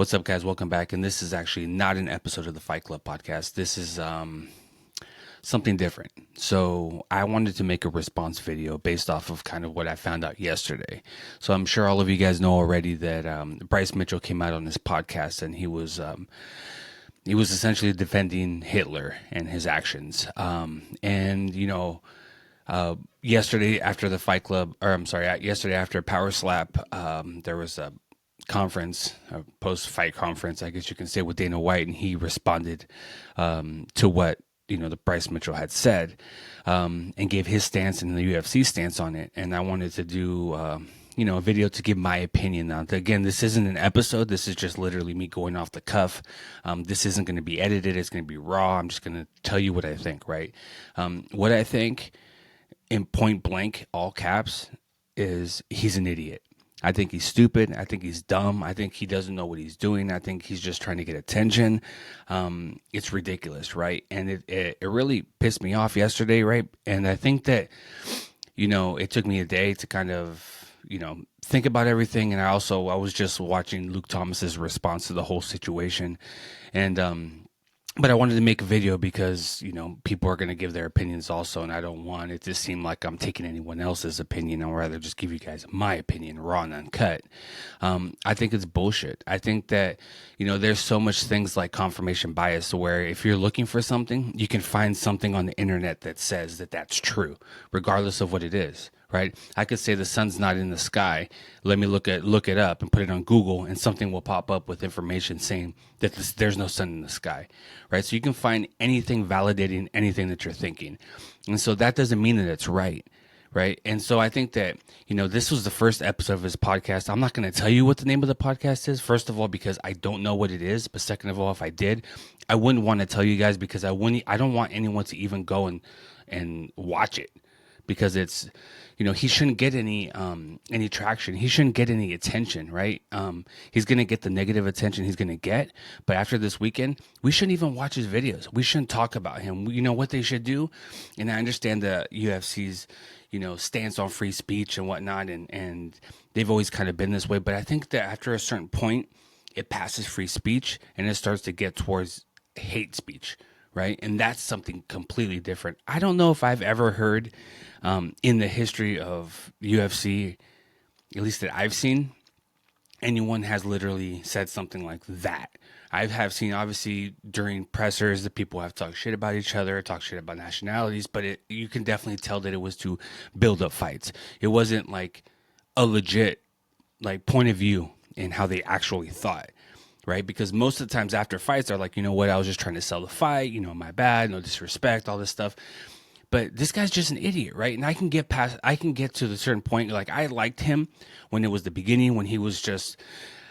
What's up, guys? Welcome back. And this is actually not an episode of the Fight Club podcast. This is something different. So I wanted to make a response video based off of kind of what I found out yesterday. So I'm sure all of you guys know already that Bryce Mitchell came out on this podcast and he was essentially defending Hitler and his actions. Yesterday after the Fight Club, yesterday after Power Slap, there was a conference, a post-fight conference, I guess you can say, with Dana White, and he responded to what the Bryce Mitchell had said, and gave his stance and the UFC stance on it. And I wanted to do a video to give my opinion. Now, again, this isn't an episode. This is just literally me going off the cuff. This isn't going to be edited. It's going to be raw. I'm just going to tell you what I think, right? What I think in point blank, all caps, is he's an idiot. I think he's stupid. I think he's dumb. I think he doesn't know what he's doing. I think he's just trying to get attention. It's ridiculous, right? And it really pissed me off yesterday, right? And I think that, it took me a day to kind of, think about everything. And I was just watching Luke Thomas's response to the whole situation. And, but I wanted to make a video because, people are going to give their opinions also, and I don't want it to seem like I'm taking anyone else's opinion. I'd rather just give you guys my opinion, raw and uncut. I think it's bullshit. I think that, there's so much things like confirmation bias where if you're looking for something, you can find something on the internet that says that that's true, regardless of what it is. Right? I could say the sun's not in the sky. Let me look it up and put it on Google, and something will pop up with information saying that there's no sun in the sky. Right? So you can find anything validating anything that you're thinking. And so that doesn't mean that it's right. Right? And so I think that, this was the first episode of his podcast. I'm not going to tell you what the name of the podcast is. First of all, because I don't know what it is. But second of all, if I did, I wouldn't want to tell you guys because I don't want anyone to even go and watch it. Because it's, he shouldn't get any traction. He shouldn't get any attention, right? He's going to get the negative attention he's going to get. But after this weekend, we shouldn't even watch his videos. We shouldn't talk about him. You know what they should do? And I understand the UFC's, stance on free speech and whatnot. And they've always kind of been this way. But I think that after a certain point, it passes free speech and it starts to get towards hate speech. Right. And that's something completely different. I don't know if I've ever heard in the history of UFC, at least that I've seen, anyone has literally said something like that. I have seen, obviously, during pressers, the people have talked shit about each other, talked shit about nationalities, but you can definitely tell that it was to build up fights. It wasn't like a legit point of view in how they actually thought. Right? Because most of the times after fights, they're like, you know what, I was just trying to sell the fight, my bad, no disrespect, all this stuff. But this guy's just an idiot, right? And I can get to the certain point, like I liked him when it was the beginning, when he was just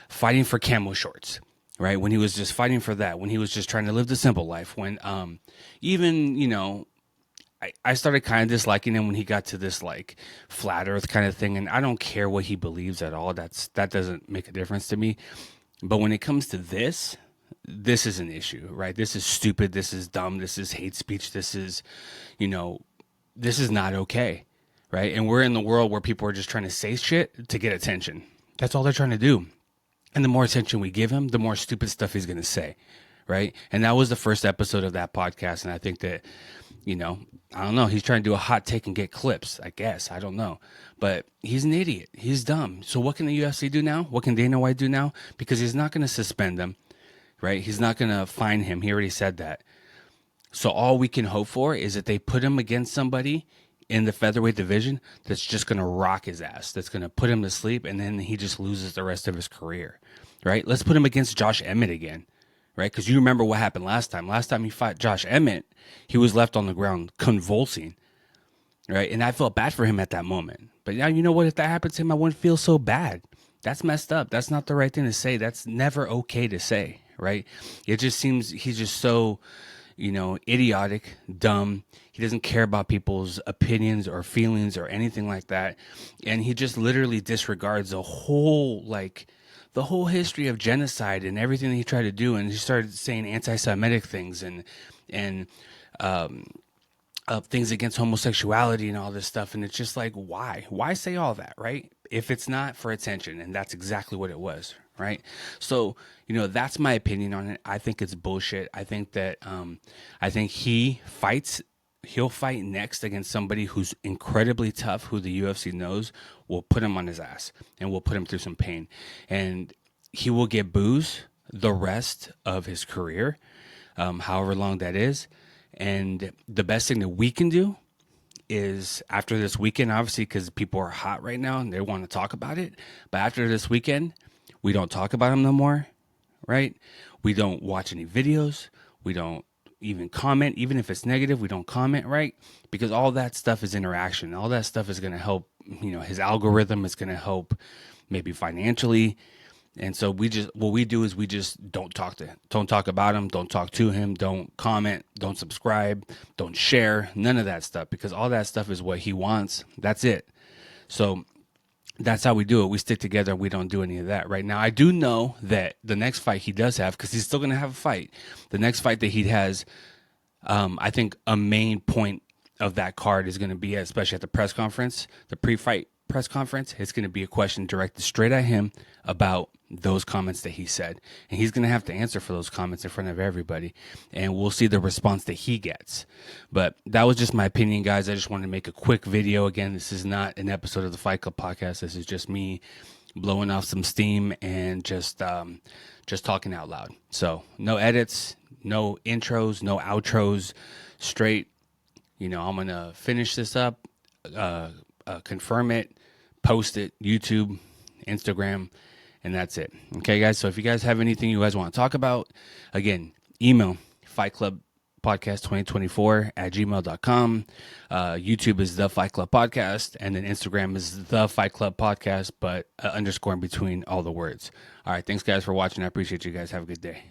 fighting for camo shorts, right? When he was just fighting for that, when he was just trying to live the simple life, when I started kind of disliking him when he got to this like flat earth kind of thing. And I don't care what he believes at all. That doesn't make a difference to me. But when it comes to this is an issue, right? This is stupid. This is dumb. This is hate speech. This is, this is not okay, right? And we're in the world where people are just trying to say shit to get attention. That's all they're trying to do. And the more attention we give him, the more stupid stuff he's going to say, right? And that was the first episode of that podcast. And I think that, I don't know. He's trying to do a hot take and get clips, I guess. I don't know. But he's an idiot. He's dumb. So what can the UFC do now? What can Dana White do now? Because he's not going to suspend him, right? He's not going to fine him. He already said that. So all we can hope for is that they put him against somebody in the featherweight division that's just going to rock his ass, that's going to put him to sleep, and then he just loses the rest of his career, right? Let's put him against Josh Emmett again. Right? Because you remember what happened last time. Last time he fought Josh Emmett, he was left on the ground convulsing. Right? And I felt bad for him at that moment. But now, you know what? If that happened to him, I wouldn't feel so bad. That's messed up. That's not the right thing to say. That's never okay to say. Right? It just seems he's just so, idiotic, dumb. He doesn't care about people's opinions or feelings or anything like that. And he just literally disregards the whole history of genocide and everything that he tried to do, and he started saying anti-Semitic things and things against homosexuality and all this stuff. And it's just like, why say all that, right? If it's not for attention, and that's exactly what it was, right? So, that's my opinion on it. I think it's bullshit. I think that I think he'll fight next against somebody who's incredibly tough, who the UFC knows will put him on his ass and will put him through some pain. And he will get booze the rest of his career, however long that is. And the best thing that we can do is after this weekend, obviously, because people are hot right now and they want to talk about it. But after this weekend, we don't talk about him no more, right? We don't watch any videos. We don't even comment. Even if it's negative, we don't comment, right? Because all that stuff is interaction. All that stuff is going to help, his algorithm is going to help maybe financially. And so what we do is we just don't talk about him, don't talk to him, don't comment, don't subscribe, don't share, none of that stuff, because all that stuff is what he wants. That's it. So that's how we do it. We stick together. We don't do any of that right now. I do know that the next fight he does have, because he's still going to have a fight, the next fight that he has, I think a main point of that card is going to be, especially at the press conference, the pre-fight press conference, it's going to be a question directed straight at him about those comments that he said. And he's going to have to answer for those comments in front of everybody. And we'll see the response that he gets. But that was just my opinion, guys. I just wanted to make a quick video. Again, this is not an episode of the Fight Club podcast. This is just me blowing off some steam and just talking out loud. So no edits, no intros, no outros, straight. I'm going to finish this up, confirm it, post it, YouTube, Instagram, and that's it. Okay, guys? So if you guys have anything you guys want to talk about, again, email fightclubpodcast2024@gmail.com. YouTube is The Fight Club Podcast, and then Instagram is The Fight Club Podcast, but underscore in between all the words. All right, thanks, guys, for watching. I appreciate you guys. Have a good day.